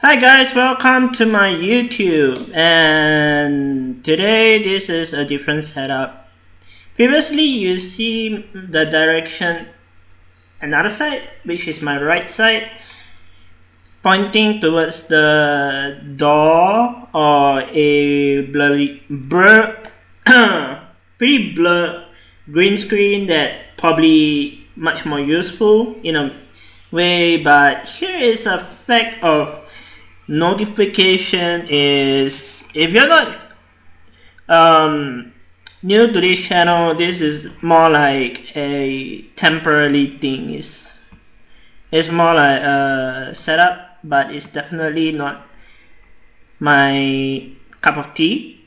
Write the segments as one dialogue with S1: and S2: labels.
S1: Hi guys, welcome to my YouTube, and today this is a different setup. Previously you see the direction another side, which is my right side, pointing towards the door or a pretty blurred green screen that probably much more useful in a way, but here is a fact of notification is if you're not new to this channel, this is more like a temporary thing. It's more like a setup, but it's definitely not my cup of tea.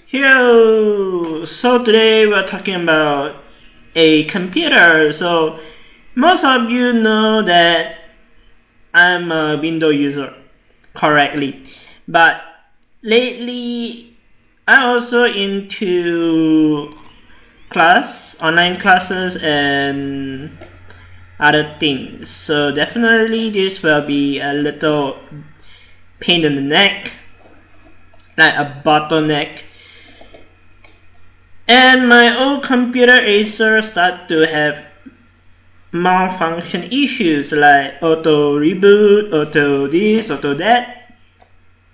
S1: Here, so today we're talking about a computer. So most of you know that I'm a Windows user correctly, but lately I'm also into online classes and other things, so definitely this will be a little pain in the neck, like a bottleneck. And my old computer Acer start to have malfunction issues like auto reboot, auto this, auto that.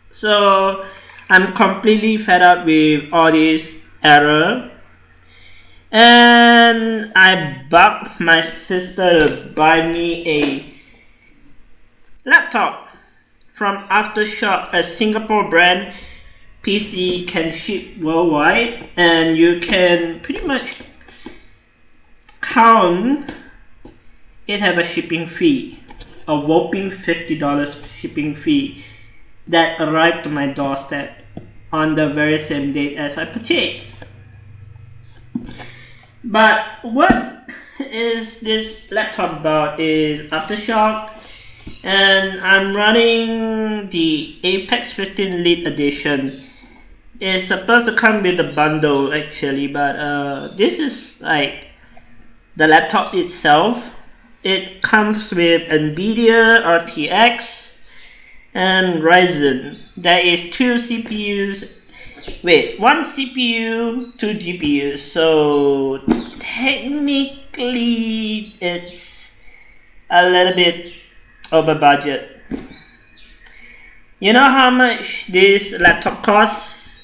S1: So I'm completely fed up with all this error, and I bugged my sister to buy me a laptop from Aftershock, a Singapore brand. PC can ship worldwide, and you can pretty much count it have a shipping fee, a whopping $50 shipping fee that arrived to my doorstep on the very same date as I purchased. But what is this laptop about is Aftershock, and I'm running the Apex 15 Lite edition. It's supposed to come with a bundle actually, but this is like the laptop itself. It comes with NVIDIA RTX and Ryzen. There is two CPUs. One CPU, two GPUs. So technically, it's a little bit over budget. You know how much this laptop costs?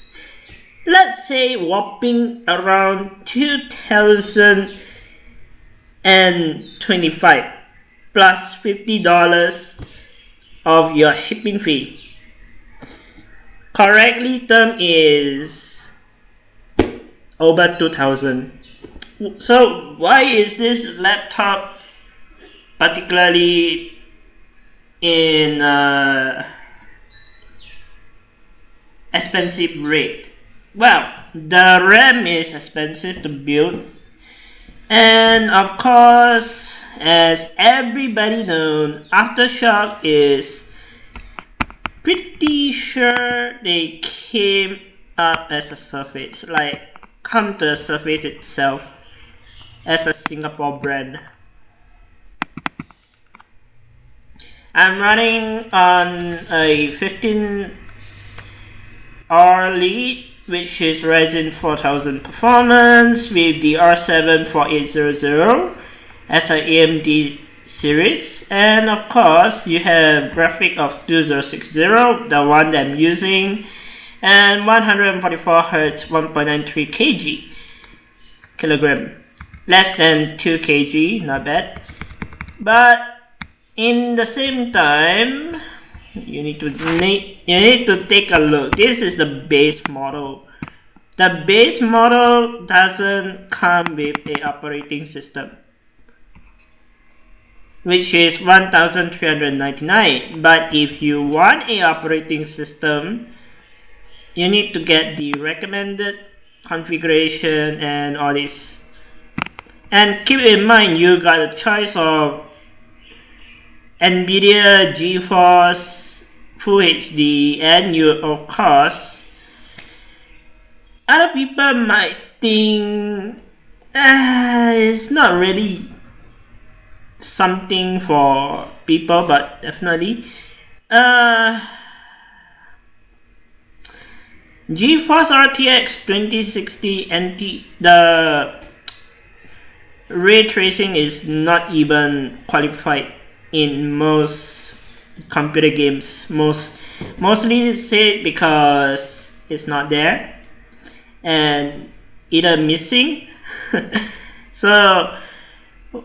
S1: Let's say whopping around 2,025 plus $50 of your shipping fee. Correctly term is over 2,000. So why is this laptop particularly in expensive rate? Well, the RAM is expensive to build, and of course, as everybody knows, Aftershock is pretty sure they came up as a Surface, like come to the Surface itself as a Singapore brand. I'm running on a 15R Lite, which is Ryzen 4000 performance with the R7 4800 as an AMD series, and of course you have graphic of 2060, the one that I'm using, and 144 Hz 1.93 kilogram, less than 2 kg, not bad. But in the same time, you need to take a look. This is the base model. The base model doesn't come with a operating system, which is $1,399. But if you want a operating system, you need to get the recommended configuration and all this. And keep in mind, you got a choice of NVIDIA GeForce Full HD, and you, of course, other people might think it's not really something for people, but definitely GeForce RTX 2060 NT, the ray tracing is not even qualified in most computer games. Mostly say because it's not there and either missing. So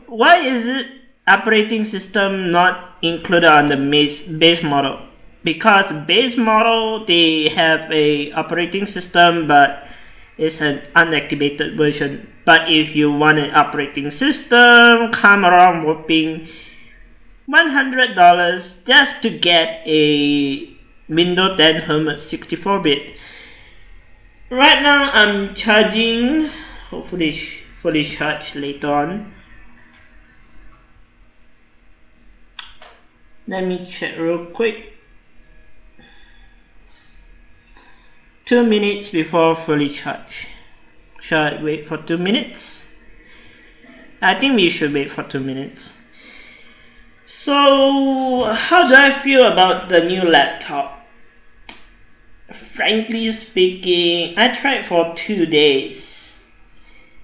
S1: why is it operating system not included on the base model? Because base model, they have a operating system, but it's an unactivated version. But if you want an operating system, come around whopping $100 just to get a Windows 10 Home 64-bit. Right now I'm charging, hopefully fully charged later on. Let me check real quick. 2 minutes before fully charged. Shall I wait for 2 minutes? I think we should wait for 2 minutes. So, how do I feel about the new laptop? Frankly speaking, I tried for 2 days.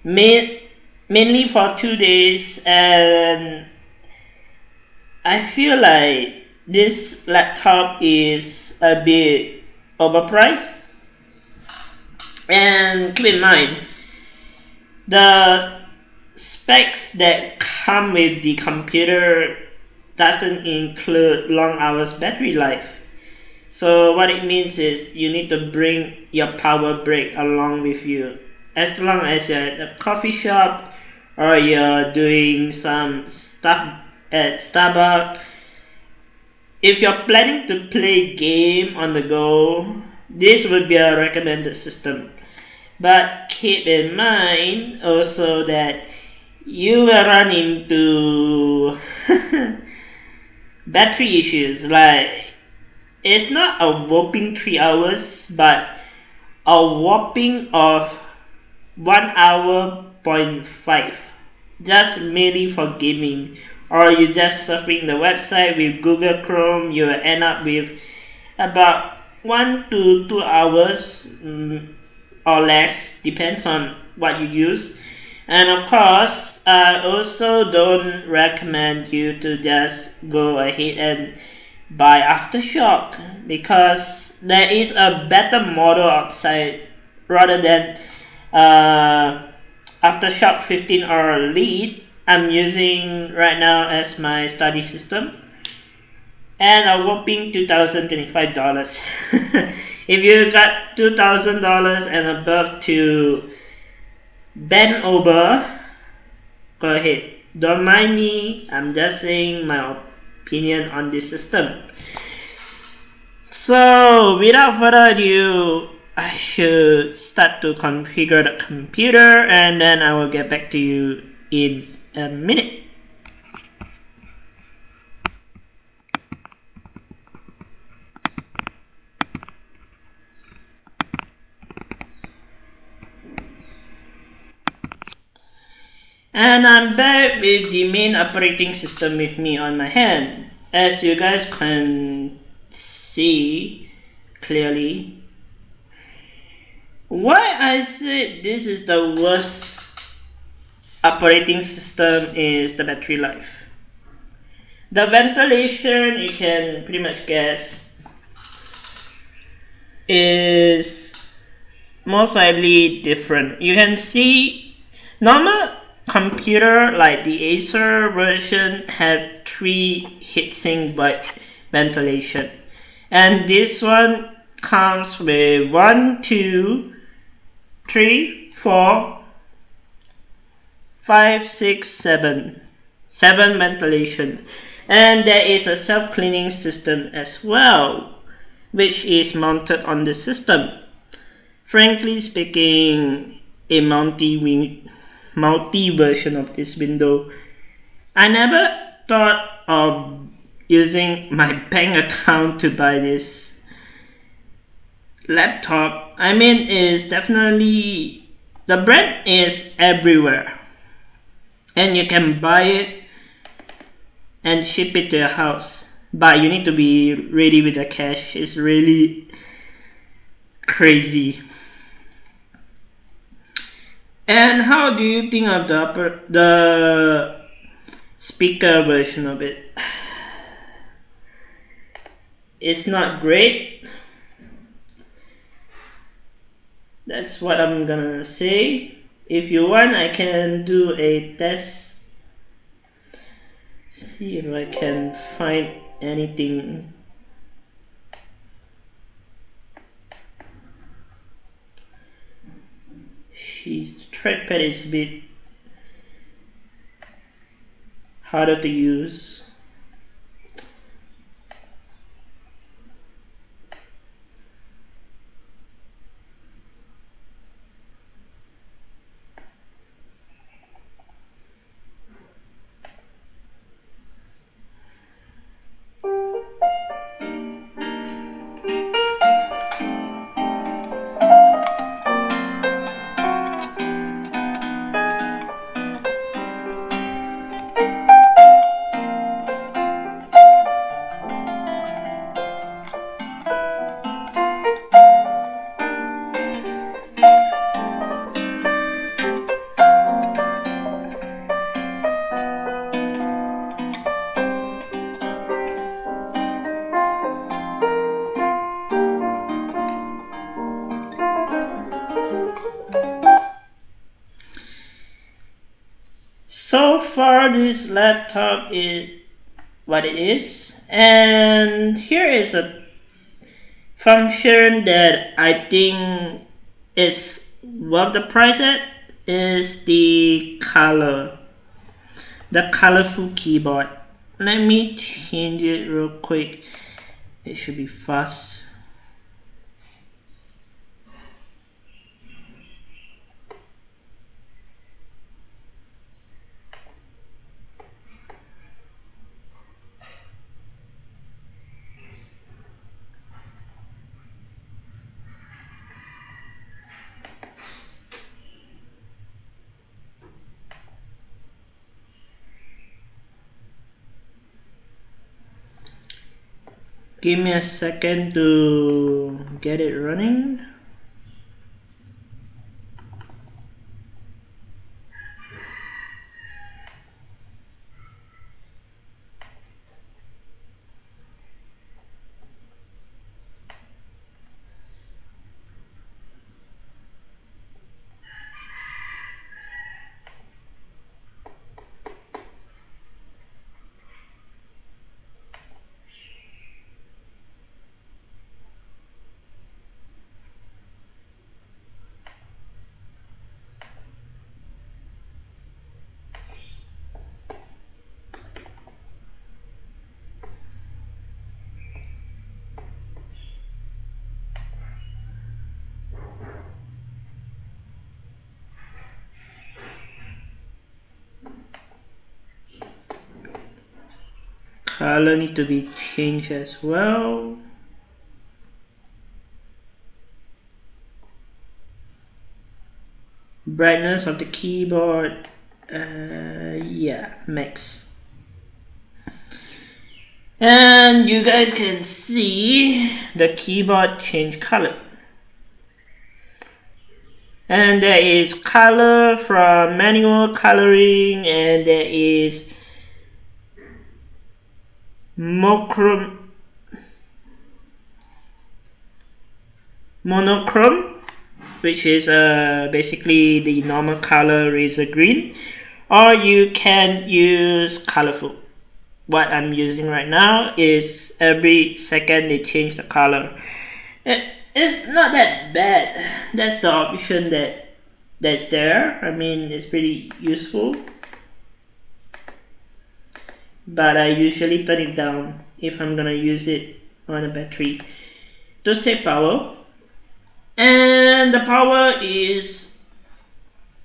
S1: Mainly for 2 days, and I feel like this laptop is a bit overpriced. And keep in mind, the specs that come with the computer doesn't include long hours battery life. So what it means is you need to bring your power brick along with you. As long as you're at a coffee shop or you're doing some stuff at Starbucks, if you're planning to play game on the go, this would be a recommended system. But keep in mind also that you will run into battery issues. Like, it's not a whopping 3 hours, but a whopping of 1 hour 0.5, just merely for gaming. Or you just surfing the website with Google Chrome, you will end up with about 1 to 2 hours or less, depends on what you use. And of course, I also don't recommend you to just go ahead and buy Aftershock, because there is a better model outside rather than Aftershock 15 or Lite. I'm using right now as my study system, and a whopping $2,025. If you got $2,000 and above to bend over, go ahead. Don't mind me, I'm just saying my opinion on this system. So without further ado, I should start to configure the computer, and then I will get back to you in a minute. And I'm back with the main operating system with me on my hand. As you guys can see clearly, why I said this is the worst operating system is the battery life. The ventilation, you can pretty much guess, is most likely different. You can see normal computer like the Acer version had 3 heatsink ventilation, and this one comes with 1, 2, 3, 4, 5, 6, 7 ventilation, and there is a self-cleaning system as well, which is mounted on the system. Frankly speaking, a multi version of this window, I never thought of using my bank account to buy this laptop. I mean, it's definitely, the brand is everywhere, and you can buy it and ship it to your house. But you need to be ready with the cash. It's really crazy. And how do you think of the speaker version of it? It's not great. That's what I'm gonna say. If you want, I can do a test. See if I can find anything. Jeez, the trackpad is a bit harder to use. So far this laptop is what it is, and here is a function that I think is worth the price at, is the colorful keyboard. Let me change it real quick. It should be fast. Give me a second to get it running. Color need to be changed as well. Brightness of the keyboard, yeah, max. And you guys can see the keyboard change color. And there is color from manual coloring, and there is monochrome, which is basically the normal color razor green, or you can use colorful. What I'm using right now is every second they change the color. It's not that bad. That's the option that's there. I mean, it's pretty useful, but I usually turn it down if I'm gonna use it on a battery to save power. And the power it's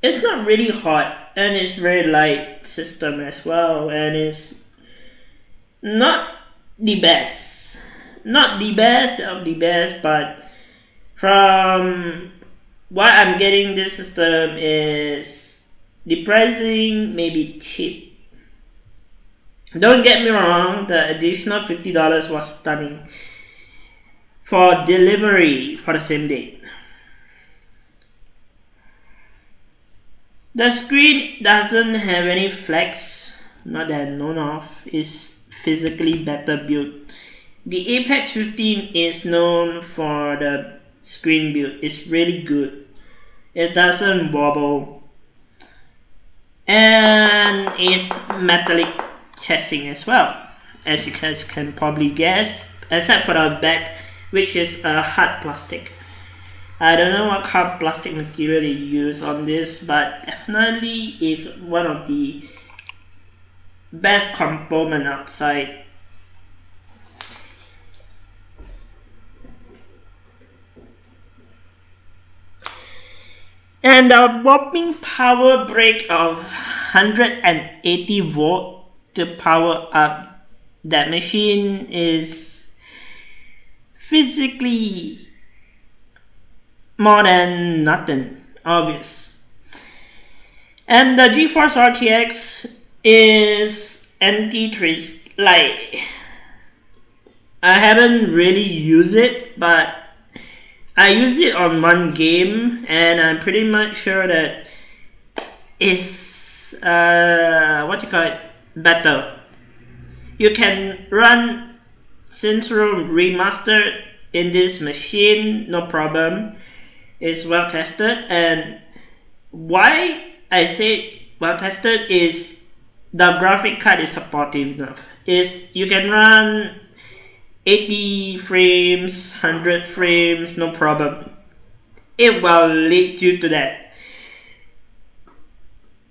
S1: not really hot, and it's very light system as well, and it's not the best of the best, but from what I'm getting, this system is the pricing maybe cheap. Don't get me wrong, the additional $50 was stunning for delivery for the same day. The screen doesn't have any flex, not that known of. It's physically better built. The Apex 15 is known for the screen build. It's really good. It doesn't wobble. And it's metallic chassis as well, as you guys can probably guess, except for the back, which is a hard plastic. I don't know what hard plastic material they use on this, but definitely is one of the best component outside. And a whopping power break of 180 volt to power up that machine is physically more than nothing, obvious. And the GeForce RTX is NT3 Lite. I haven't really used it, but I used it on one game, and I'm pretty much sure that it's better. You can run Saints Row Remastered in this machine, no problem. It's well tested, and why I say well tested is the graphic card is supportive enough. You can run 80 frames, 100 frames, no problem. It will lead you to that.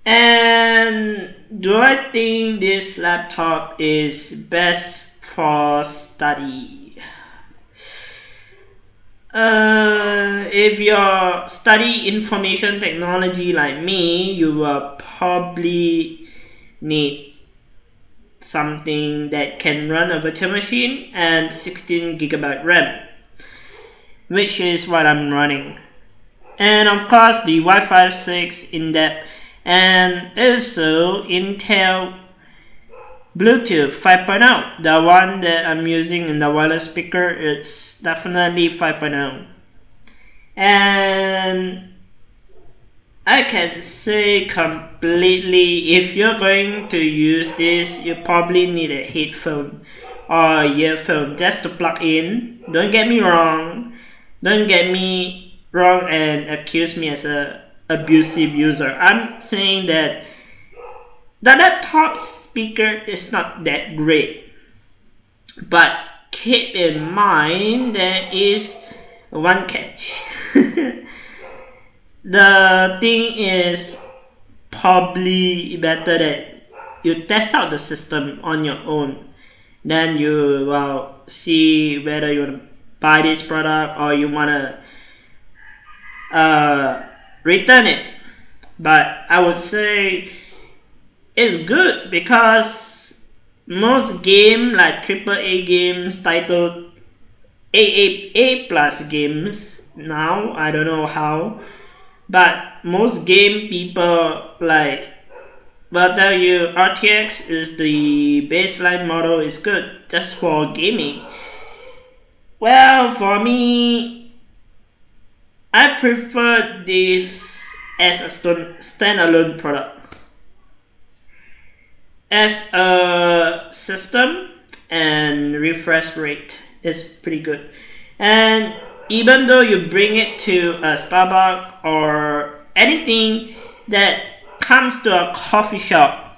S1: And do I think this laptop is best for study? If you study information technology like me, you will probably need something that can run a virtual machine and 16GB RAM, which is what I'm running. And of course the Wi-Fi 6 in-depth, and also Intel Bluetooth 5.0, the one that I'm using in the wireless speaker. It's definitely 5.0. And I can say completely, if you're going to use this, you probably need a headphone or earphone just to plug in. Don't get me wrong. Don't get me wrong and accuse me as a abusive user. I'm saying that the laptop speaker is not that great, but keep in mind there is one catch. The thing is probably better that you test out the system on your own. Then you will see whether you want to buy this product or you want to return it. But I would say it's good because most game like AAA games titled A plus games now, I don't know how, but most game people like will tell you RTX is the baseline model, is good just for gaming. Well, for me, I prefer this as a standalone product. As a system and refresh rate is pretty good. And even though you bring it to a Starbucks or anything that comes to a coffee shop,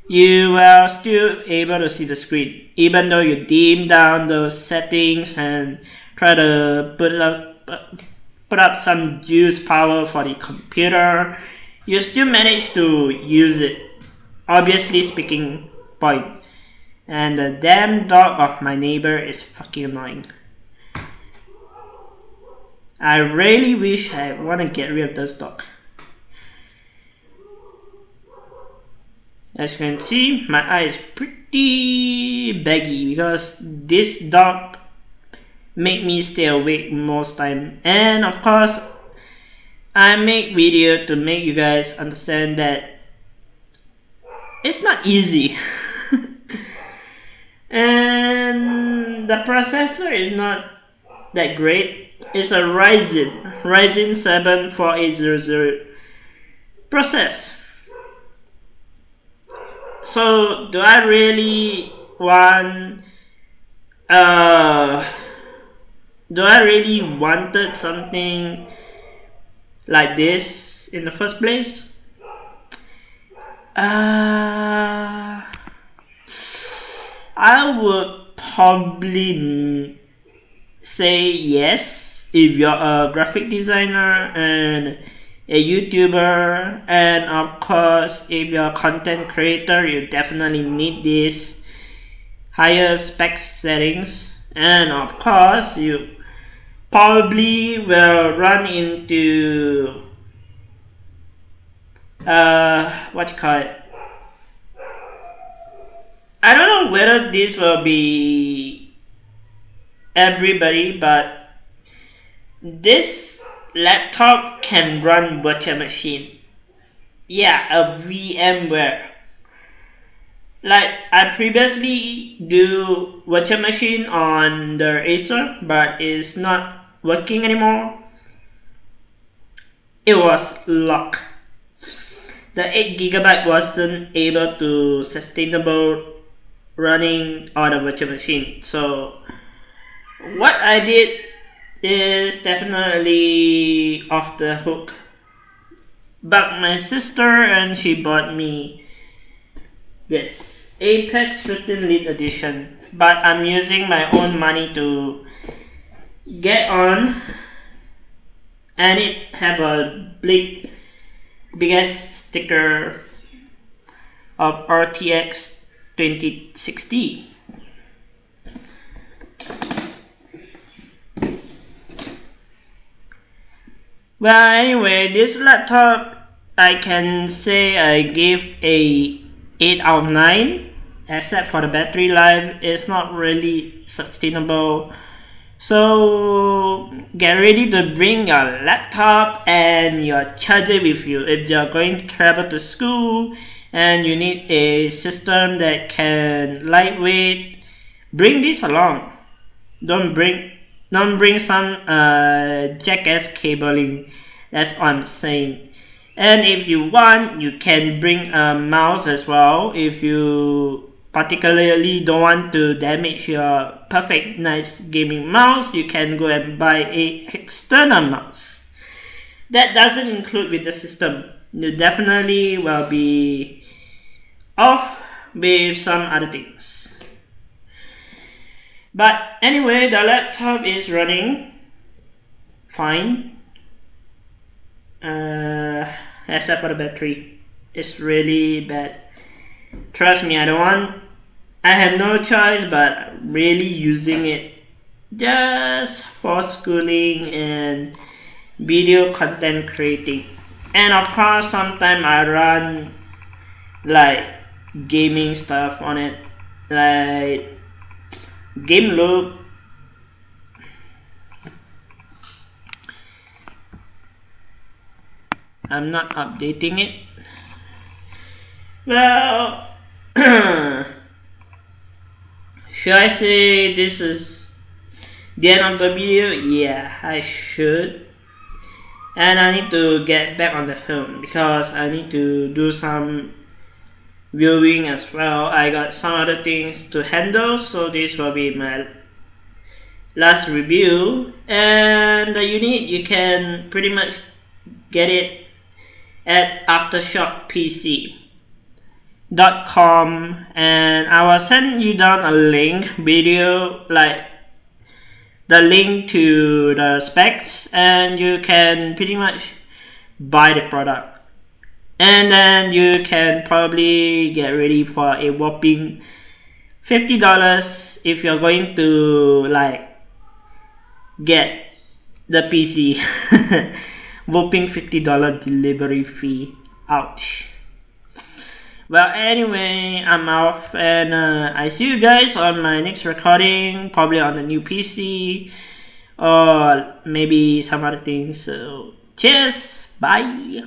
S1: you will still able to see the screen. Even though you dim down those settings and try to put up some juice power for the computer, you still manage to use it. Obviously speaking point. And the damn dog of my neighbor is fucking annoying. I really wish I want to get rid of this dog. As you can see, my eye is pretty baggy because this dog make me stay awake most time. And of course, I make video to make you guys understand that it's not easy. the processor is not that great. It's a Ryzen 7 4800 process. So do I really wanted something like this in the first place? I would probably say yes if you're a graphic designer and a YouTuber, and of course if you're a content creator, you definitely need these higher spec settings, and of course you probably will run into what you call it, I don't know whether this will be everybody, but this laptop can run virtual machine. Yeah, a VMware. Like I previously do virtual machine on the Acer, but it's not working anymore. It was locked. The 8GB wasn't able to sustainable running on a virtual machine. So what I did is definitely off the hook. But my sister, and she bought me this Apex 15 Lite edition. But I'm using my own money to get on, and it have a biggest sticker of RTX 2060. Well, anyway, this laptop, I can say I gave a 8 out of 9, except for the battery life. It's not really sustainable. So get ready to bring your laptop and your charger with you if you're going to travel to school and you need a system that can lightweight. Bring this along. Don't bring some jackass cabling. That's what I'm saying. And if you want, you can bring a mouse as well. If you particularly don't want to damage your perfect nice gaming mouse, you can go and buy a external mouse. That doesn't include with the system. You definitely will be off with some other things. But anyway, the laptop is running fine, except for the battery. It's really bad. Trust me, I have no choice but really using it just for schooling and video content creating. And of course, sometimes I run like gaming stuff on it, like game loop. I'm not updating it. Well, should I say this is the end of the video? Yeah, I should. And I need to get back on the film because I need to do some viewing as well. I got some other things to handle, so this will be my last review. And the unit, you can pretty much get it at aftershockpc.com, and I will send you down a link video, like the link to the specs, and you can pretty much buy the product. And then you can probably get ready for a whopping $50 if you're going to like get the PC. Whopping $50 delivery fee. Ouch. Well, anyway, I'm off, and I see you guys on my next recording, probably on the new PC or maybe some other things. So cheers, bye.